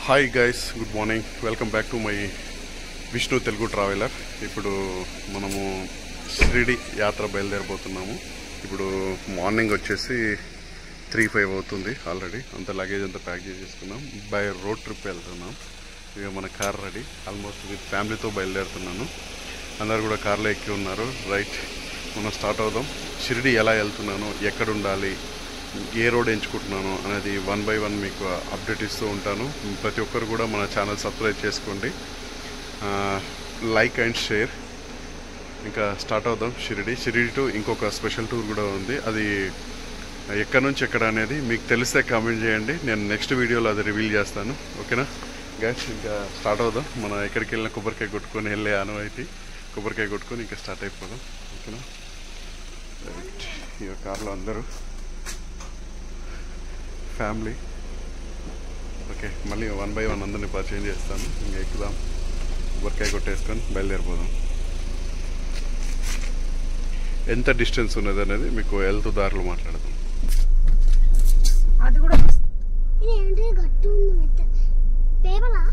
Hi guys, good morning. Welcome back to my Vishnu Telugu traveller. ఇప్పుడు మనము షిరిడి యాత్ర బయలుదేరబోతున్నాము. ఇప్పుడు మార్నింగ్ వచ్చేసి 3-5 అవుతుంది. ఆల్రెడీ అంత లగేజ్ అంతా ప్యాక్ చేసేసుకున్నాం. బై రోడ్ ట్రిప్ వెళ్తున్నాం. ఇక మన కార్ రెడీ, ఆల్మోస్ట్ విత్ ఫ్యామిలీతో బయలుదేరుతున్నాను. అందరు కూడా కార్లో ఎక్కి ఉన్నారు. రైట్, మనం స్టార్ట్ అవుదాం. షిరిడి ఎలా వెళ్తున్నాను, ఎక్కడ ఉండాలి, ఏ రోడ్ ఎంచుకుంటున్నాను అనేది 1 by 1 మీకు అప్డేట్ ఇస్తూ ఉంటాను. ప్రతి ఒక్కరు కూడా మన ఛానల్ సబ్స్క్రైబ్ చేసుకోండి, లైక్ అండ్ షేర్. ఇంకా స్టార్ట్ అవుదాం. షిరిడి టు ఇంకొక స్పెషల్ టూర్ కూడా ఉంది. అది ఎక్కడి నుంచి ఎక్కడ అనేది మీకు తెలిస్తే కామెంట్ చేయండి. నేను నెక్స్ట్ వీడియోలో అది రివీల్ చేస్తాను. ఓకేనా గైస్, ఇంకా స్టార్ట్ అవుదాం. మనం ఎక్కడికి వెళ్ళినా కొబ్బరికాయ కొట్టుకొని వెళ్ళే ఆనవాయితీ. కొబ్బరికాయ కొట్టుకొని ఇంకా స్టార్ట్ అయిపోదాం. ఓకేనా. రైట్, ఈ కార్లో అందరూ ఫ్యామిలీ. ఓకే, మళ్ళీ 1 by 1 అందరినీ పరిచయం చేస్తాను. ఇంకా ఎక్కుదాం, కొబ్బరికాయ కొట్టేసుకొని బయలుదేరిపోదాం. ఎంత డిస్టెన్స్ ఉన్నది అనేది మీకు వెళ్తూ దారిలో మాట్లాడదాం. అది కూడా ఇది గట్టు ఉంది పేపలా.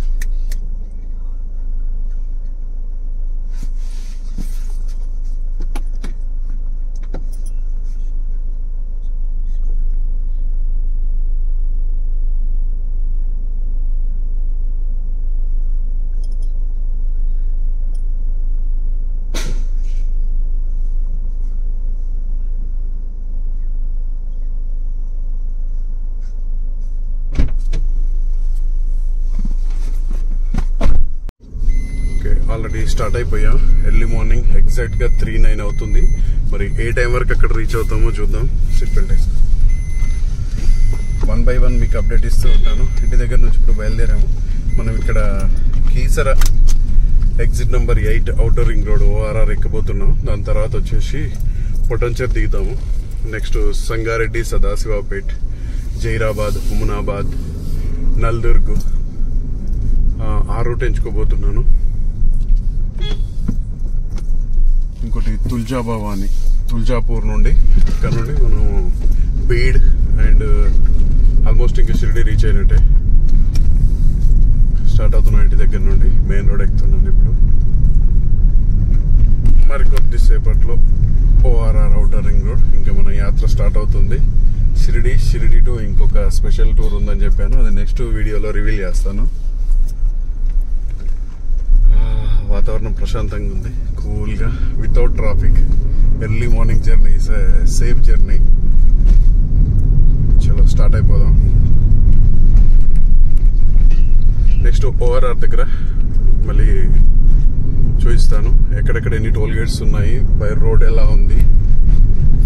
ఆల్రెడీ స్టార్ట్ అయిపోయాం. ఎర్లీ మార్నింగ్ ఎగ్జాక్ట్గా 3-9 అవుతుంది. మరి ఏ టైం వరకు అక్కడ రీచ్ అవుతామో చూద్దాం. సీట్ బెల్ట్ వేసుకో. 1 by 1 మీకు అప్డేట్ ఇస్తూ ఉంటాను. ఇంటి దగ్గర నుంచి ఇప్పుడు బయలుదేరాము. మనం ఇక్కడ Keesara exit number 8 outer ring road ORR ఎక్కబోతున్నాం. దాని తర్వాత వచ్చేసి పొటంచర్ దిగుతాము. నెక్స్ట్ సంగారెడ్డి, సదాశివపేట్, జైరాబాద్, హుమనాబాద్, నల్దుర్గ్ ఆ రూట్ ఎంచుకోబోతున్నాను. ఇంకోటి తుల్జాభవాని, తుల్జాపూర్ నుండి, ఇక్కడ నుండి మనం బీడ్ అండ్ ఆల్మోస్ట్ ఇంకా షిరిడి రీచ్ అయినట్టే. స్టార్ట్ అవుతున్నాం ఇంటి దగ్గర నుండి. మెయిన్ రోడ్ ఎక్కుతున్నాను ఇప్పుడు. మరికొద్దిసేపట్లో ORR ఔటర్ రింగ్ రోడ్. ఇంకా మన యాత్ర స్టార్ట్ అవుతుంది. షిరిడి టు ఇంకొక స్పెషల్ టూర్ ఉందని చెప్పాను. అది నెక్స్ట్ వీడియోలో రివీల్ చేస్తాను. వాతావరణం ప్రశాంతంగా ఉంది, కూల్గా, without traffic. Early morning journey is safe journey. చలో స్టార్ట్ అయిపోదాం. నెక్స్ట్ ORR దగ్గర మళ్ళీ చూపిస్తాను ఎక్కడెక్కడ ఎన్ని టోల్ గేట్స్ ఉన్నాయి, బై రోడ్ ఎలా ఉంది,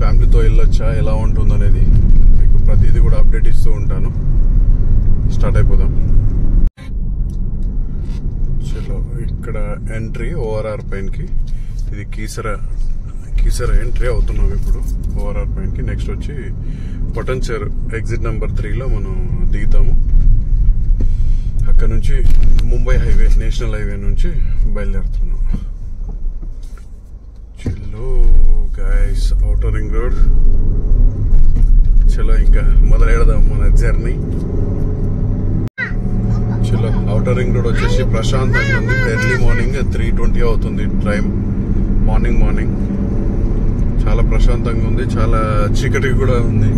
ఫ్యామిలీతో వెళ్ళొచ్చా, ఎలా ఉంటుంది అనేది మీకు ప్రతిదీ కూడా అప్డేట్ ఇస్తూ ఉంటాను. స్టార్ట్ అయిపోదాం. చలో, ఇక్కడ ఎంట్రీ ORR పైనకి. ఇది కీసర ఎంట్రీ అవుతున్నాం ఇప్పుడు ORR పైనకి. నెక్స్ట్ వచ్చి పొటంచర్ ఎగ్జిట్ నెంబర్ 3లో మనం దిగుతాము. అక్కడ నుంచి ముంబై హైవే, నేషనల్ హైవే నుంచి బయలుదేరుతున్నాం. చలో గైస్, ఔటర్ రింగ్ రోడ్. చలో ఇంకా మొదలెడదాం మన జర్నీ. చలో, ఔటర్ రింగ్ రోడ్ వచ్చేసి ప్రశాంతంగా ఉంది. ఎర్లీ మార్నింగ్ 3:20 అవుతుంది టైం. మార్నింగ్ చాలా ప్రశాంతంగా ఉంది. చాలా చీకటి కూడా ఉంది.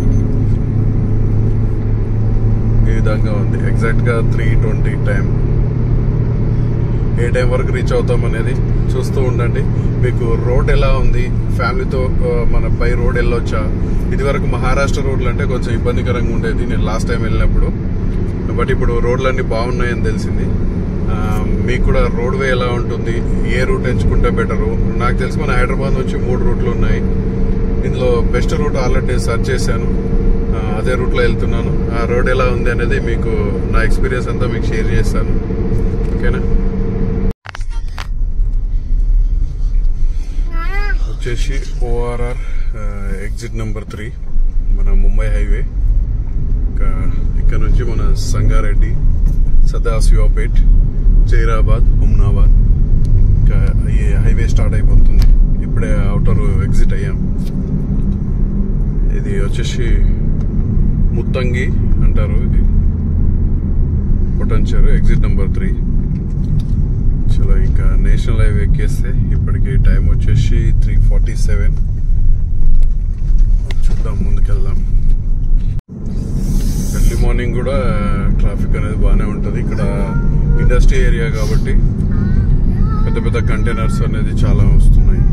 ఈ విధంగా ఉంది. ఎగ్జాక్ట్ గా 3:20 టైం. ఏ టైం వరకు రీచ్ అవుతాం అనేది చూస్తూ ఉండండి. మీకు రోడ్ ఎలా ఉంది, ఫ్యామిలీతో మన బై రోడ్ వెళ్ళొచ్చా. ఇది వరకు మహారాష్ట్ర రోడ్లు అంటే కొంచెం ఇబ్బందికరంగా ఉండేది నేను లాస్ట్ టైం వెళ్ళినప్పుడు. బట్ ఇప్పుడు రోడ్లన్నీ బాగున్నాయని తెలిసింది. మీకు కూడా రోడ్ వే ఎలా ఉంటుంది, ఏ రూట్ ఎంచుకుంటే బెటరు. నాకు తెలిసి మన హైదరాబాద్ నుంచి 3 రూట్లు ఉన్నాయి. ఇందులో బెస్ట్ రూట్ ఆల్రెడీ సెర్చ్ చేశాను. అదే రూట్లో వెళ్తున్నాను. ఆ రోడ్ ఎలా ఉంది అనేది మీకు నా ఎక్స్పీరియన్స్ అంతా మీకు షేర్ చేస్తాను. ఓకేనా. వచ్చేసి ORR ఎగ్జిట్ నెంబర్ 3 మన ముంబై హైవే. ఇక్కడ నుంచి మన సంగారెడ్డి, సదాశివపేట్, జైరాబాద్, హుమనాబాద్ ఇంకా ఈ హైవే స్టార్ట్ అయిపోతుంది. ఇప్పుడే అవుటర్ ఎగ్జిట్ అయ్యాం. ఇది వచ్చేసి ముత్తంగి అంటారు. ఇది పొటెన్షియర్ ఎగ్జిట్ నెంబర్ 3. చలో ఇంకా నేషనల్ హైవే ఎక్కేస్తే ఇప్పటికి టైం వచ్చేసి 3:47. చూద్దాం, ముందుకెళ్దాం. ఎర్లీ మార్నింగ్ కూడా ట్రాఫిక్ అనేది బాగానే ఉంటుంది. ఇక్కడ ఇండస్ట్రీ ఏరియా కాబట్టి పెద్ద పెద్ద కంటైనర్స్ అనేది చాలా వస్తున్నాయి.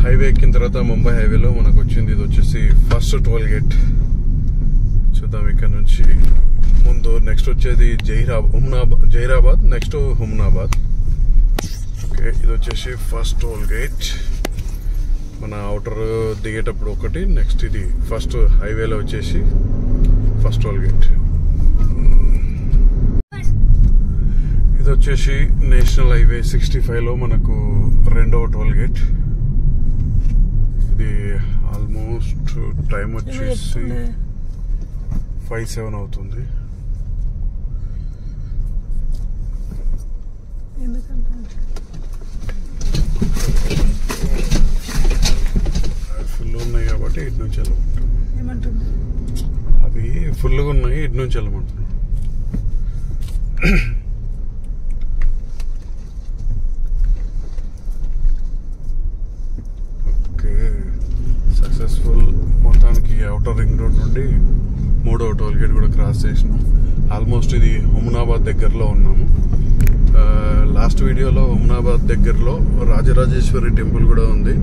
హైవే ఎక్కిన తర్వాత ముంబై హైవేలో మనకు వచ్చింది, ఇది వచ్చేసి ఫస్ట్ టోల్ గేట్. చూద్దాం ఇక్కడ నుంచి ముందు. నెక్స్ట్ వచ్చేది జహీరాబాద్, నెక్స్ట్ హుమ్నాబాద్. ఓకే, ఇది వచ్చేసి ఫస్ట్ టోల్ గేట్. మన అవుటర్ దిగేటప్పుడు ఒకటి, నెక్స్ట్ ఇది ఫస్ట్ హైవేలో వచ్చేసి ఫస్ట్ టోల్ గేట్. ఇది వచ్చేసి నేషనల్ హైవే 65లో మనకు రెండవ టోల్ గేట్. ఇది ఆల్మోస్ట్ టైం వచ్చేసి 5:07 అవుతుంది. ఫుల్ ఉన్నాయి కాబట్టి ఇటు నుంచి వెళ్ళమంటున్నాను. అవి ఫుల్గా ఉన్నాయి, ఇటు నుంచి వెళ్ళమంటున్నాను. Okay, successful. మొత్తానికి అవుటర్ రింగ్ రోడ్ నుండి 3వ టోల్ గేట్ కూడా క్రాస్ చేసినాం. ఆల్మోస్ట్ ఇది హుమ్నాబాద్ దగ్గరలో ఉన్నాము. లాస్ట్ వీడియోలో హుమ్నాబాద్ దగ్గరలో రాజరాజేశ్వరి టెంపుల్ కూడా ఉంది.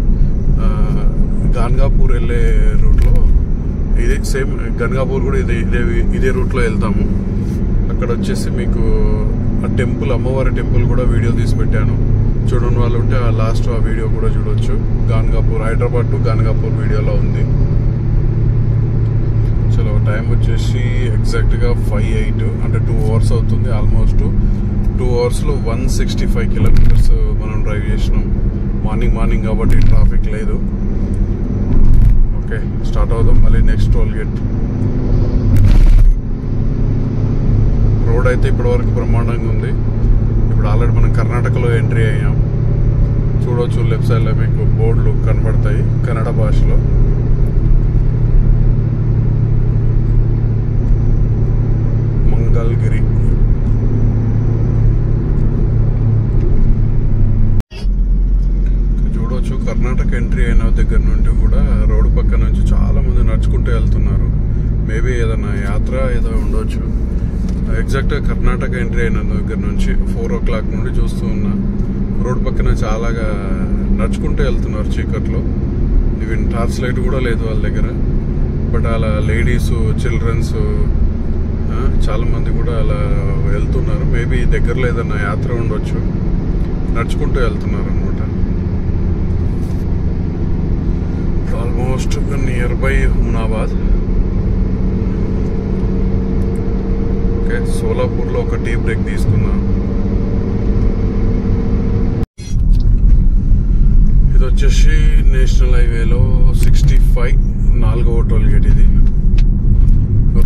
గాన్గాపూర్ వెళ్ళే రూట్లో ఇదే సేమ్. గన్గాపూర్ కూడా ఇదే రూట్లో వెళ్తాము. అక్కడ వచ్చేసి మీకు ఆ టెంపుల్, అమ్మవారి టెంపుల్ కూడా వీడియో తీసి పెట్టాను. చూడని వాళ్ళు ఉంటే ఆ లాస్ట్ ఆ వీడియో కూడా చూడొచ్చు. గాన్గాపూర్, హైదరాబాద్ టు గాన్గాపూర్ వీడియోలో ఉంది. చలో, టైం వచ్చేసి ఎగ్జాక్ట్గా 5:08, అంటే 2 అవర్స్ అవుతుంది. ఆల్మోస్ట్ 2 అవర్స్లో 165 కిలోమీటర్స్ మనం డ్రైవ్ చేసినాం. మార్నింగ్ కాబట్టి ట్రాఫిక్ లేదు. ఓకే, స్టార్ట్ అవుదాం. మళ్ళీ నెక్స్ట్ టోల్ గేట్. రోడ్ అయితే ఇప్పటివరకు బ్రహ్మాండంగా ఉంది. ఇప్పుడు ఆల్రెడీ మనం కర్ణాటకలో ఎంట్రీ అయ్యాం. చూడవచ్చు, లెఫ్ట్ సైడ్లో మీకు బోర్డులు కనబడతాయి కన్నడ భాషలో. మంగళగిరి. చూడవచ్చు, కర్ణాటక ఎంట్రీ అయిన దగ్గర నుండి కూడా రోడ్డు పక్క నుంచి చాలా మంది నడుచుకుంటూ వెళ్తున్నారు. మేబీ ఏదైనా యాత్ర ఏదో ఉండొచ్చు. ఎగ్జాక్ట్గా కర్ణాటక ఎంట్రీ అయిన దగ్గర నుంచి 4 o'clock నుండి చూస్తూ ఉన్నా. రోడ్డు పక్కన చాలాగా నడుచుకుంటూ వెళ్తున్నారు చీకట్లో. ఈవెన్ టార్చ్ లైట్ కూడా లేదు వాళ్ళ దగ్గర. బట్ అలా లేడీస్, చిల్డ్రన్స్ చాలా మంది కూడా అలా వెళ్తున్నారు. మేబీ దగ్గరలో ఏదైనా యాత్ర ఉండొచ్చు, నడుచుకుంటూ వెళ్తున్నారు అనమాట. Almost near by Humnabad. Okay, సోలాపూర్లో ఒక టీ బ్రేక్ తీసుకున్నాం. ఇది వచ్చేసి నేషనల్ హైవేలో 65 4వ టోల్ గేట్. ఇది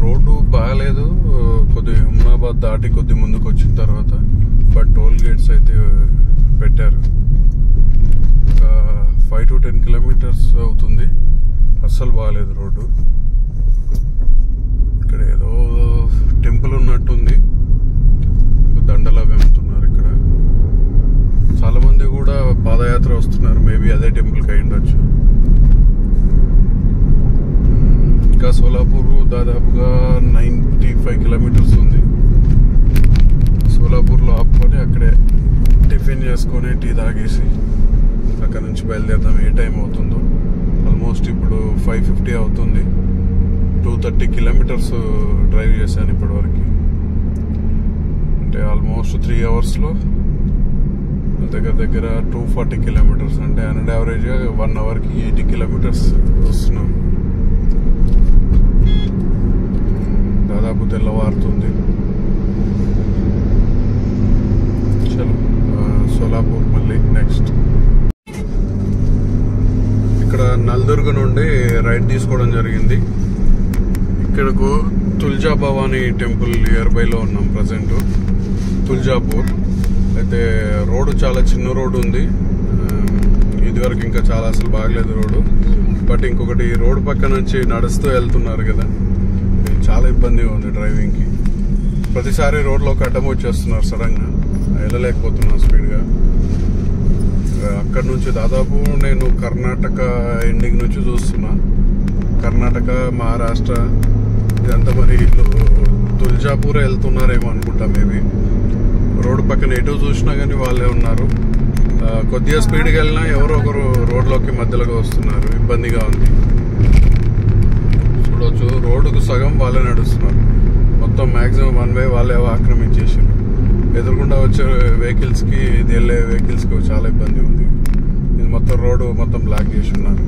రోడ్డు బాగాలేదు, కొద్ది హుమ్నాబాద్ దాటి కొద్ది ముందుకు వచ్చిన తర్వాత. బట్ టోల్ గేట్స్ అయితే పెట్టారు. 5 to 10 కిలోమీటర్స్ అవుతుంది. అస్సలు బాగాలేదు రోడ్డు. ఇక్కడ ఏదో టెంపుల్ ఉన్నట్టుంది. దండలు అవి అమ్ముతున్నారు ఇక్కడ. చాలా మంది కూడా పాదయాత్ర వస్తున్నారు. మేబీ అదే టెంపుల్కి అయి ఉండొచ్చు. ఇంకా సోలాపూర్ దాదాపుగా 95 కిలోమీటర్స్ ఉంది. సోలాపూర్లో ఆపుకొని అక్కడే టిఫిన్ చేసుకొని టీ తాగేసి అక్కడ నుంచి బయలుదేరదాం. ఏ టైం అవుతుందో. ఆల్మోస్ట్ ఇప్పుడు 5:50 అవుతుంది. 230 కిలోమీటర్స్ డ్రైవ్ చేశాను ఇప్పటివరకు. అంటే ఆల్మోస్ట్ 3 అవర్స్లో దగ్గర 240 కిలోమీటర్స్. అంటే అండ్ యావరేజ్గా 1 అవర్కి 80 కిలోమీటర్స్ వస్తున్నాం. దాదాపు తెల్లవారుతుంది. చలో, సోలాపూర్ మళ్ళీ నెక్స్ట్. ఇక్కడ నల్దుర్గ్ నుండి రైట్ తీసుకోవడం జరిగింది. ఇక్కడకు తుల్జా భవానీ టెంపుల్ నియర్ బైలో ఉన్నాం ప్రజెంట్. తుల్జాపూర్ అయితే రోడ్డు చాలా చిన్న రోడ్డు ఉంది. ఇదివరకు ఇంకా చాలా అసలు బాగలేదు రోడ్డు. బట్ ఇంకొకటి రోడ్డు పక్క నుంచి నడుస్తూ వెళ్తున్నారు కదా, చాలా ఇబ్బంది ఇబ్బందిగా ఉంది డ్రైవింగ్కి. ప్రతిసారి రోడ్లోకి అడ్డం వచ్చేస్తున్నారు సడన్గా, వెళ్ళలేకపోతున్నాను స్పీడ్గా. అక్కడ నుంచి దాదాపు నేను కర్ణాటక ఎండింగ్ నుంచి చూస్తున్నా. కర్ణాటక, మహారాష్ట్ర ఇదంతా మరి వీళ్ళు తుల్జాపూర్ వెళ్తున్నారేమో అనుకుంటా. మేబీ రోడ్డు పక్కన ఎటు చూసినా కానీ వాళ్ళే ఉన్నారు. కొద్దిగా స్పీడ్గా వెళ్ళినా ఎవరో ఒకరు రోడ్లోకి మధ్యలోకి వస్తున్నారు, ఇబ్బందిగా ఉంది. చూడవచ్చు రోడ్డుకు సగం వాళ్ళే నడుస్తున్నారు. మొత్తం మ్యాక్సిమం వన్ వే వాళ్ళే ఆక్రమించేసారు. ఎదురుకుండా వచ్చే వెహికల్స్కి, ఇది వెళ్ళే వెహికల్స్కి చాలా ఇబ్బంది ఉంది. ఇది మొత్తం రోడ్డు మొత్తం బ్లాక్ చేసి ఉన్నారు.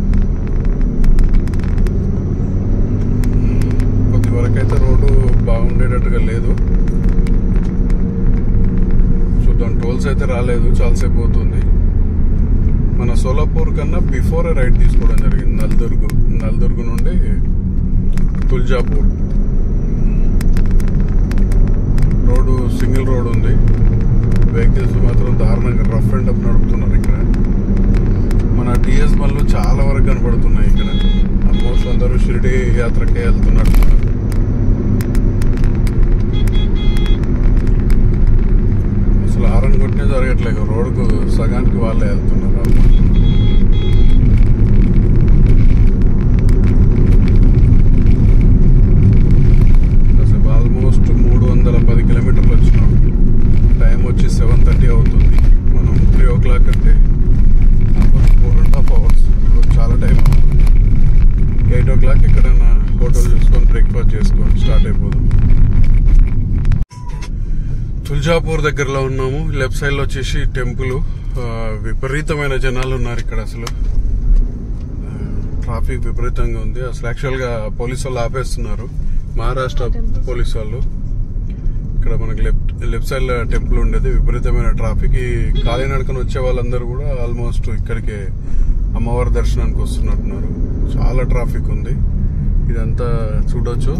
కొద్ది వరకు అయితే రోడ్డు బాగుండేటట్టుగా లేదు. చూద్దాం. టోల్స్ అయితే రాలేదు, చాలాసేపు అవుతుంది. మన సోలాపూర్ కన్నా బిఫోరే రైట్ తీసుకోవడం జరిగింది. నల్దుర్గ్ నుండి తుల్జాపూర్ రోడ్డు సింగిల్ రోడ్ ఉంది. వెహికల్స్ మాత్రం దారుణంగా రఫ్ అండ్ అప్ నడుపుతున్నారు. ఇక్కడ మన టీఎస్ బండ్లు చాలా వరకు కనపడుతున్నాయి. ఇక్కడ ఆల్మోస్ట్ అందరూ షిరిడి యాత్రకే వెళ్తున్నట్టున్నారు. అసలు హారన్ కొట్టినే జరగట్లేదు. రోడ్డుకు సగానికి వాళ్ళే వెళ్తున్నారు. ఆల్మోస్ట్ 310 కిలోమీటర్లు వచ్చినాం. టైం వచ్చి 7:30 అవుతుంది. మనం 3 o'clock అంటే 4.5 hours. చాలా టైం అవుతుంది. 8 o'clock ఎక్కడైనా హోటల్ చూసుకొని బ్రేక్ఫాస్ట్ చేసుకొని స్టార్ట్ అయిపోదాం. తుల్జాపూర్ దగ్గరలో ఉన్నాము. లెఫ్ట్ సైడ్ లో వచ్చేసి టెంపుల్. విపరీతమైన జనాలు ఉన్నారు ఇక్కడ. అసలు ట్రాఫిక్ విపరీతంగా ఉంది. అసలు యాక్చువల్ గా పోలీసు వాళ్ళు ఆపేస్తున్నారు, మహారాష్ట్ర పోలీసు వాళ్ళు. ఇక్కడ మనకి లెఫ్ట్ సైడ్ టెంపుల్ ఉండేది. విపరీతమైన ట్రాఫిక్. ఈ కాలినడకన వచ్చే వాళ్ళందరూ కూడా ఆల్మోస్ట్ ఇక్కడికి అమ్మవారి దర్శనానికి వస్తున్నట్టున్నారు. చాలా ట్రాఫిక్ ఉంది. ఇదంతా చూడొచ్చు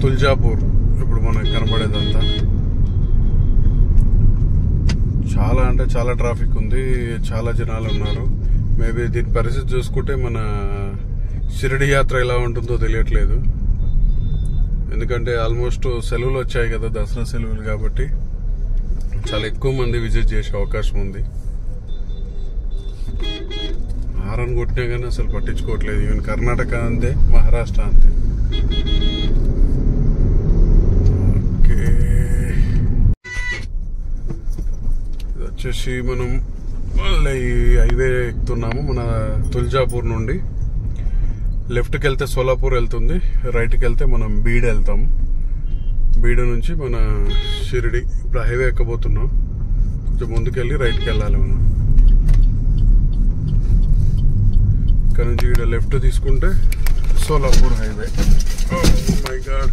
తుల్జాపూర్. ఇప్పుడు మనకు కనబడేదంతా చాలా అంటే చాలా ట్రాఫిక్ ఉంది. చాలా జనాలు ఉన్నారు. మేబీ దీని పరిస్థితి చూసుకుంటే మన షిరిడి యాత్ర ఎలా ఉంటుందో తెలియట్లేదు. ఎందుకంటే ఆల్మోస్ట్ సెలవులు వచ్చాయి కదా, దసరా సెలవులు. కాబట్టి చాలా ఎక్కువ మంది విజిట్ చేసే అవకాశం ఉంది. హారన్ కొట్టినా కానీ అసలు పట్టించుకోవట్లేదు. ఈవెన్ కర్ణాటక అంతే, మహారాష్ట్ర అంతే. ఓకే, ఇది వచ్చేసి మనం మళ్ళీ హైవే ఎక్కుతున్నాము. మన తుల్జాపూర్ నుండి లెఫ్ట్కి వెళ్తే సోలాపూర్ వెళ్తుంది, రైట్కి వెళ్తే మనం బీడ్ వెళ్తాము. బీడ్ నుంచి మన షిరిడి. ఇప్పుడు హైవే ఎక్కబోతున్నాం. కొంచెం ముందుకెళ్ళి రైట్కి వెళ్ళాలి మనం. ఇక్కడ నుంచి ఇక్కడ లెఫ్ట్ తీసుకుంటే సోలాపూర్ హైవే. మై గాడ్,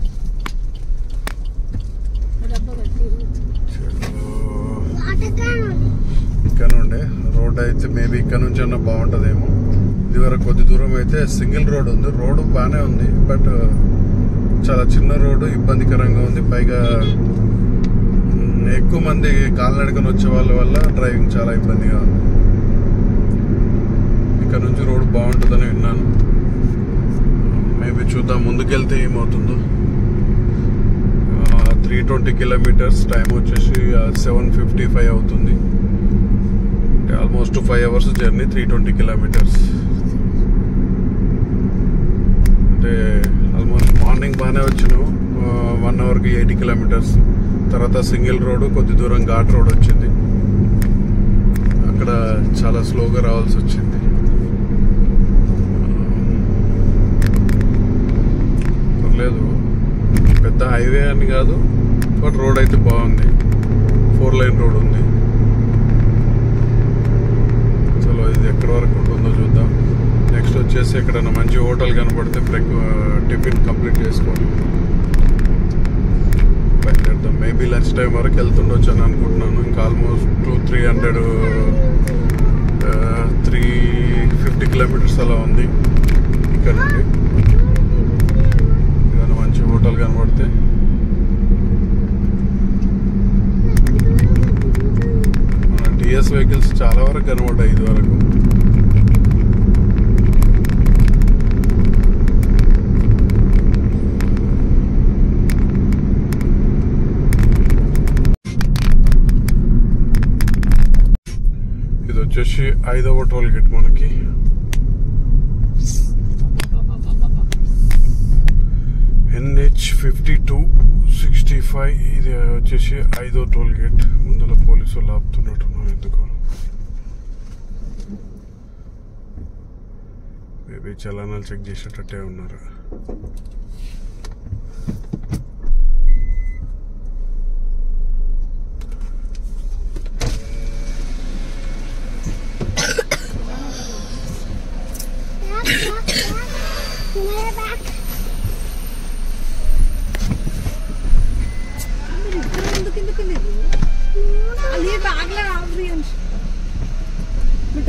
ఇక్కడ నుండే రోడ్ అయితే మేబీ ఇక్కడ నుంచి అన్నా బాగుంటుందేమో. ఇదివరకు కొద్ది దూరం అయితే సింగిల్ రోడ్ ఉంది. రోడ్డు బాగానే ఉంది, బట్ చాలా చిన్న రోడ్డు, ఇబ్బందికరంగా ఉంది. పైగా ఎక్కువ మంది కాలినడకన వచ్చే వాళ్ళ వల్ల డ్రైవింగ్ చాలా ఇబ్బందిగా ఉంది. ఇక్కడ నుంచి రోడ్డు బాగుంటుందని విన్నాను. మేబీ చూద్దాం ముందుకెళ్తే ఏమవుతుందో. 320 కిలోమీటర్స్. టైం వచ్చేసి 7:55 అవుతుంది. Almost 5 hours journey, 320 kilometres. అంటే ఆల్మోస్ట్ మార్నింగ్ బాగానే వచ్చినాము. 1 hourకి 80 కిలోమీటర్స్. తర్వాత సింగిల్ రోడ్, కొద్ది దూరం ఘాట్ రోడ్ వచ్చింది. అక్కడ చాలా స్లోగా రావాల్సి వచ్చింది. పర్లేదు, పెద్ద హైవే అని కాదు, బట్ రోడ్ అయితే బాగుంది. 4 lane రోడ్ ఉంది. చలో, ఇది ఎక్కడి వరకు ఉంటుందో చూద్దాం. నెక్స్ట్ వచ్చేసి ఎక్కడైనా మంచి హోటల్ కనపడితే టిఫిన్ కంప్లీట్ చేసుకొని బయలుదేరుతాం. మేబీ లంచ్ టైం వరకు వెళ్తుండొచ్చు అని అనుకుంటున్నాను. ఇంకా ఆల్మోస్ట్ 350 కిలోమీటర్స్ అలా ఉంది ఇక్కడ నుండి. ఏదైనా మంచి హోటల్ కనపడితే మన టీఎస్ వెహికల్స్ చాలా వరకు కనబడ్డాయి ఇది వరకు. వచ్చేసి 5వ టోల్ గేట్ మనకి. NH 5265 ఇది వచ్చేసి 5వ టోల్ గేట్. ముందర పోలీసు వాళ్ళు ఆపుతున్నట్టున్నాం ఎందుకు. మేబీ చలానాలు చెక్ చేసేటట్టే ఉన్నారు.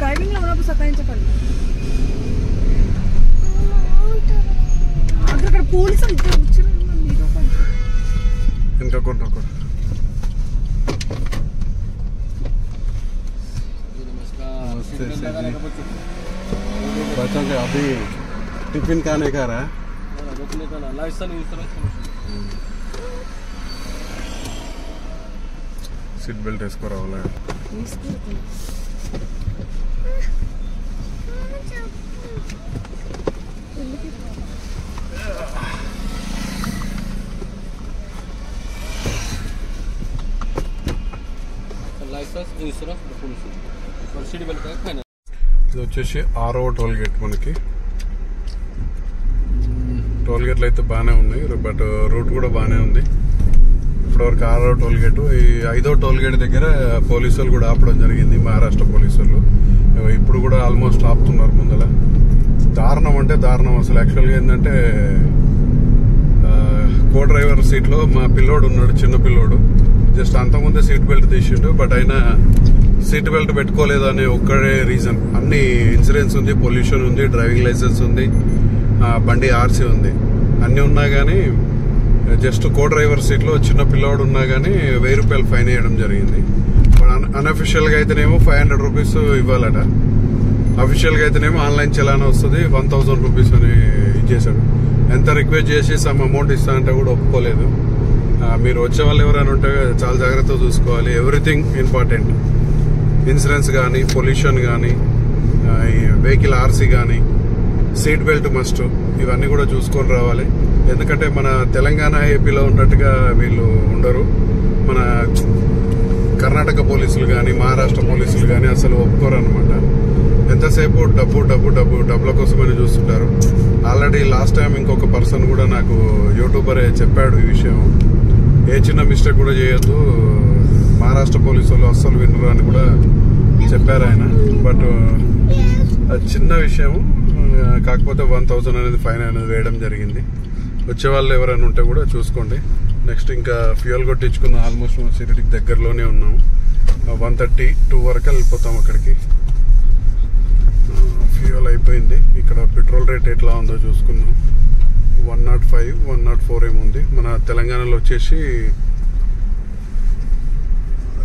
డ్రైవింగ్ లో ఉన్నప్పుడు సతాయించకండి. అక్కడ పోలీసులు ఇద్దరు కూర్చొని ఇంకా కొన్ని बच्चों के अभी टिफिन खाने का रहा सीट बेल्ट వేసుకోరావాలా. ఇది వచ్చేసి 6వ టోల్ గేట్ మనకి. టోల్ గేట్లు అయితే బాగానే ఉన్నాయి, బట్ రూట్ కూడా బాగానే ఉంది. ఇప్పటివరకు 6వ టోల్ గేటు. ఈ 5వ టోల్ గేట్ దగ్గర పోలీసు వాళ్ళు కూడా ఆపడం జరిగింది, మహారాష్ట్ర పోలీసు వాళ్ళు. ఇప్పుడు కూడా ఆల్మోస్ట్ ఆపుతున్నారు ముందర. దారుణం అంటే దారుణం అసలు. యాక్చువల్గా ఏంటంటే కో డ్రైవర్ సీట్లో మా పిల్లోడు ఉన్నాడు, చిన్న పిల్లోడు. జస్ట్ అంతకుముందే సీట్ బెల్ట్ తీసిండు, బట్ అయినా సీట్ బెల్ట్ పెట్టుకోలేదు అనే ఒక్కడే రీజన్. అన్ని ఇన్సూరెన్స్ ఉంది, పొల్యూషన్ ఉంది, డ్రైవింగ్ లైసెన్స్ ఉంది, బండి ఆర్సీ ఉంది, అన్నీ ఉన్నా కానీ జస్ట్ కో డ్రైవర్ సీట్లో చిన్న పిల్లోడు ఉన్నా కానీ 1000 రూపాయలు ఫైన్ వేయడం జరిగింది. అన్అఫిషియల్గా అయితేనేమో 500 రూపీస్ ఇవ్వాలట, అఫిషియల్గా అయితేనేమో ఆన్లైన్ చలానా వస్తుంది 1000 రూపీస్ అని ఇచ్చేసాడు. ఎంత రిక్వెస్ట్ చేసి సమ్ అమౌంట్ ఇస్తా అంటే కూడా ఒప్పుకోలేదు. మీరు వచ్చే వాళ్ళు ఎవరైనా ఉంటే చాలా జాగ్రత్తగా చూసుకోవాలి. Everything important. ఇన్సూరెన్స్ కానీ, పొల్యూషన్ కానీ, వెహికల్ ఆర్సీ కానీ, సీట్ బెల్ట్ మస్ట్, ఇవన్నీ కూడా చూసుకొని రావాలి. ఎందుకంటే మన తెలంగాణ ఏపీలో ఉన్నట్టుగా వీళ్ళు ఉండరు. మన కర్ణాటక పోలీసులు కానీ, మహారాష్ట్ర పోలీసులు కానీ అసలు ఒప్పుకోరు అనమాట. ఎంతసేపు డబ్బుల కోసమని చూస్తుంటారు. ఆల్రెడీ లాస్ట్ టైం ఇంకొక పర్సన్ కూడా నాకు యూట్యూబరే చెప్పాడు ఈ విషయం. ఏ చిన్న మిస్టేక్ కూడా చేయొద్దు, మహారాష్ట్ర పోలీసు వాళ్ళు అస్సలు వినరు అని కూడా చెప్పారు ఆయన. బట్ అది చిన్న విషయం, కాకపోతే 1000 అనేది ఫైన్ అనేది వేయడం జరిగింది. వచ్చే వాళ్ళు ఎవరైనా ఉంటే కూడా చూసుకోండి. నెక్స్ట్ ఇంకా ఫ్యూయల్ కొట్టించుకున్న ఆల్మోస్ట్ మన సిటీకి దగ్గరలోనే ఉన్నాము. 1:32 వరకు వెళ్ళిపోతాం అక్కడికి. ఫ్యూయల్ అయిపోయింది. ఇక్కడ పెట్రోల్ రేట్ ఎట్లా ఉందో చూసుకున్నాం. 105, 104 ఏముంది. మన తెలంగాణలో వచ్చేసి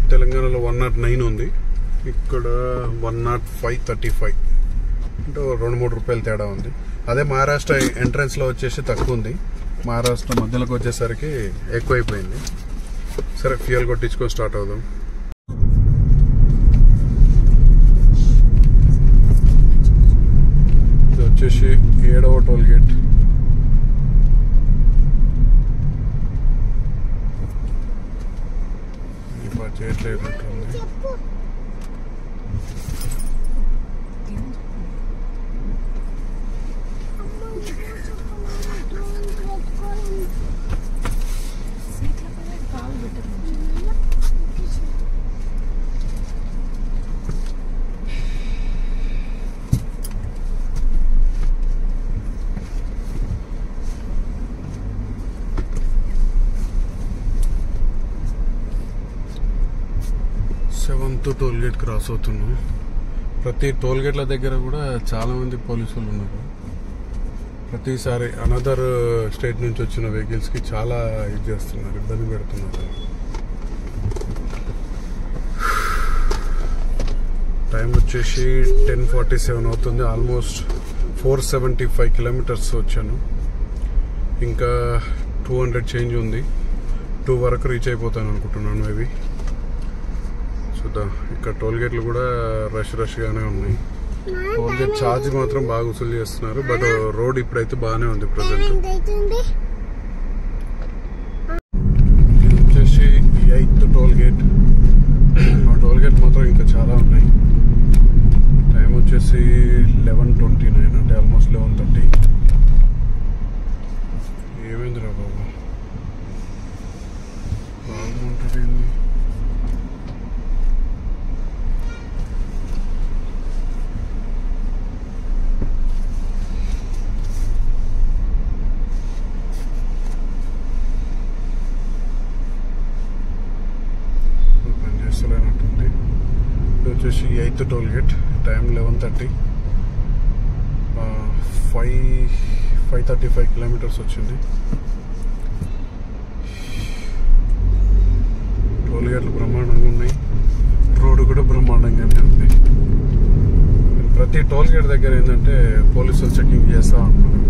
109 ఉంది. ఇక్కడ 105.35 అంటే 2-3 రూపాయలు తేడా ఉంది. అదే మహారాష్ట్ర ఎంట్రన్స్ లో వచ్చేసి తక్కువ ఉంది. మహారాష్ట్ర మధ్యలోకి వచ్చేసరికి ఎక్కువైపోయింది. సరే ఫ్యూయల్ కొట్టించుకొని స్టార్ట్ అవుదాం. ఇది వచ్చేసి 7వ టోల్ గేట్. చేయట్లేనట్టుంది. టోల్ గేట్ క్రాస్ అవుతున్నాం. ప్రతి టోల్ గేట్ల దగ్గర కూడా చాలా మంది పోలీసులు ఉన్నారు. ప్రతిసారి అనదర్ స్టేట్ నుంచి వచ్చిన వెహికల్స్ కి చాలా ఇది చేస్తున్నారు, ఇబ్బంది పెడుతున్నారు. టైం వచ్చేసి 10:47 అవుతుంది. ఆల్మోస్ట్ 475 కిలోమీటర్స్ వచ్చాను. ఇంకా 200 చేంజ్ ఉంది. 2 వరకు రీచ్ అయిపోతాను అనుకుంటున్నాను మేబీ. సో చూద్దాం. ఇక్కడ టోల్ గేట్లు కూడా రష్గానే ఉన్నాయి. టోల్ గేట్ ఛార్జ్ మాత్రం బాగా వసూలు చేస్తున్నారు. బట్ రోడ్ ఇప్పుడైతే బాగానే ఉంది ప్రజెంట్. వచ్చేసి 8th టోల్ గేట్. ఆ టోల్ గేట్ మాత్రం ఇంకా చాలా ఉన్నాయి. టైం వచ్చేసి 11:29 అంటే ఆల్మోస్ట్ 11:30. ఏమైందిరా బాబు, బాగుంటుంది. పనిచేస్తలేనట్టుంది. ఇది వచ్చేసి 8th toll gate. Time 11:30. 535 kilometres వచ్చింది. టోల్ గేట్లు బ్రహ్మాండంగా ఉన్నాయి. రోడ్డు కూడా బ్రహ్మాండంగానే ఉంది. ప్రతి టోల్ గేట్ దగ్గర ఏంటంటే పోలీసులు చెకింగ్ చేస్తూ ఉంటారు.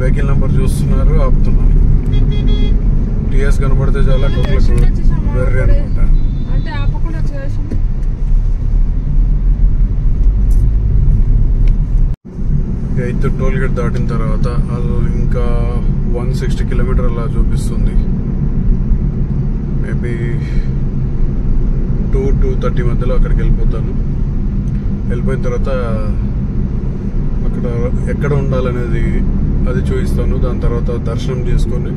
వెహికల్ నెంబర్ చూస్తున్నారు, ఆపుతున్నారు. టీఎస్ కనబడితే చాలా కొట్లకు వెర్రి అనమాట. అంటే ఆపకుండా చేసాం. 8th టోల్ గేట్ దాటిన తర్వాత అది ఇంకా 160 కిలోమీటర్ అలా చూపిస్తుంది. మేబీ 2-2:30 మధ్యలో అక్కడికి వెళ్ళిపోతాను. వెళ్ళిపోయిన తర్వాత అక్కడ ఎక్కడ ఉండాలనేది అది చూపిస్తాను. దాని తర్వాత దర్శనం చేసుకొని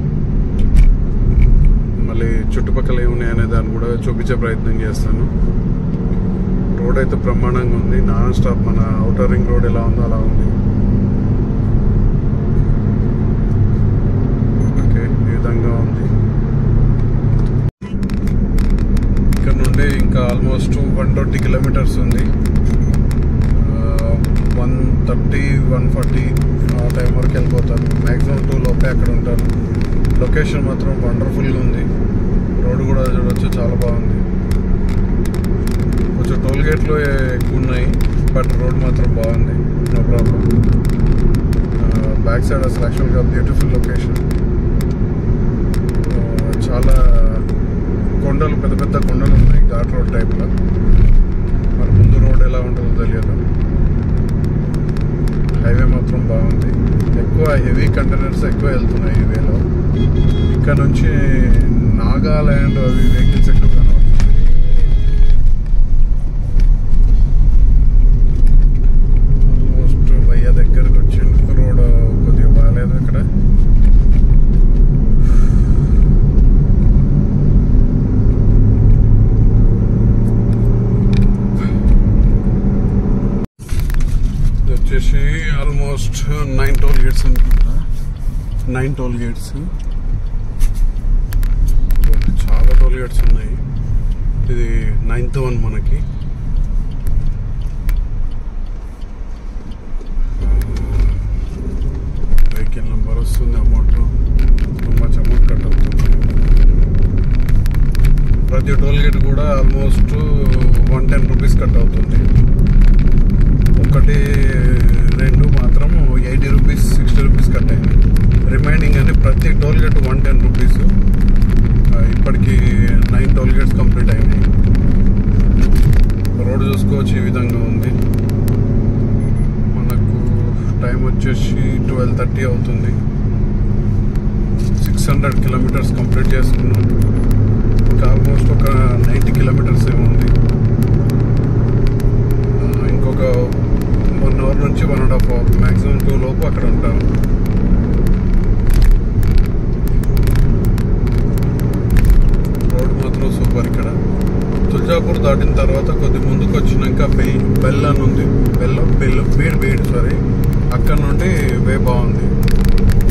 మళ్ళీ చుట్టుపక్కల ఏమున్నాయి అనే దాన్ని కూడా చూపించే ప్రయత్నం చేస్తాను. రోడ్ అయితే బ్రహ్మాండంగా ఉంది. నాన్ స్టాప్ మన ఔటర్ రింగ్ రోడ్ ఎలా ఉందో అలా ఉంది. ఓకే, ఈ విధంగా ఉంది. ఇక్కడ నుండి ఇంకా ఆల్మోస్ట్ 120 కిలోమీటర్స్ ఉంది. 130-140 ఆ టైం వరకు వెళ్ళిపోతాను. మ్యాక్సిమం 2 లోపే అక్కడ ఉంటాను. లొకేషన్ మాత్రం వండర్ఫుల్గా ఉంది. రోడ్డు కూడా చూడవచ్చు, చాలా బాగుంది. కొంచెం టోల్ గేట్లు ఎక్కువ ఉన్నాయి, బట్ రోడ్ మాత్రం బాగుంది. No problem. బ్యాక్ సైడ్ అసలు యాక్చువల్గా బ్యూటిఫుల్ లొకేషన్. చాలా కొండలు, పెద్ద పెద్ద కొండలు ఉన్నాయి ఘాట్ రోడ్ టైప్లో. మరి ముందు రోడ్ ఎలా ఉంటుందో తెలియదు. హైవే మాత్రం బాగుంది. ఎక్కువ హెవీ కంటైనర్స్ ఎక్కువ వెళ్తున్నాయి ఈ వేలో. ఇక్కడ నుంచి నాగాలాండ్ అవి వెహికల్స్ ఎక్కువ కనబడుతుంది. ఆల్మోస్ట్ వయ్య దగ్గరకు వచ్చింది. రోడ్ కొద్దిగా బాగాలేదు అక్కడ. ఇది వచ్చేసి ఆల్మోస్ట్ 9 టోల్ గేట్స్ అనుకుంటా. 9 టోల్ గేట్స్. చాలా టోల్ గేట్స్ ఉన్నాయి. ఇది 9th వన్ మనకి. వెహికల్ నెంబర్ వస్తుంది. అమౌంట్ మచ్ అమౌంట్ కట్ అవుతుంది. ప్రతి టోల్ గేట్ కూడా ఆల్మోస్ట్ 110 రూపీస్ కట్ అవుతుంది. 1-2 మాత్రం 80 రూపీస్ 60 రూపీస్ కట్ అయింది. రిమైనింగ్ అని ప్రతి టోల్ గేట్ 110 రూపీస్. ఇప్పటికి 9 టోల్ గేట్స్ కంప్లీట్ అయినాయి. రోడ్ చూసుకోవచ్చు, ఈ విధంగా ఉంది. మనకు టైం వచ్చేసి 12:30 అవుతుంది. 600 కిలోమీటర్స్ కంప్లీట్ చేసుకున్నాం. ఇంకా ఆల్మోస్ట్ ఒక 90 కిలోమీటర్స్ ఏమో ఉంది. ఇంకొక 1 అవర్ నుంచి 1.5 అవర్, మ్యాక్సిమం 2 లోపు అక్కడ ఉంటాను. రోడ్ మాత్రం సూపర్. ఇక్కడ తుల్జాపూర్ దాటిన తర్వాత కొద్ది ముందుకు వచ్చినాక బెల్ అని ఉంది. Bead sorry. అక్కడ నుండి వే బాగుంది.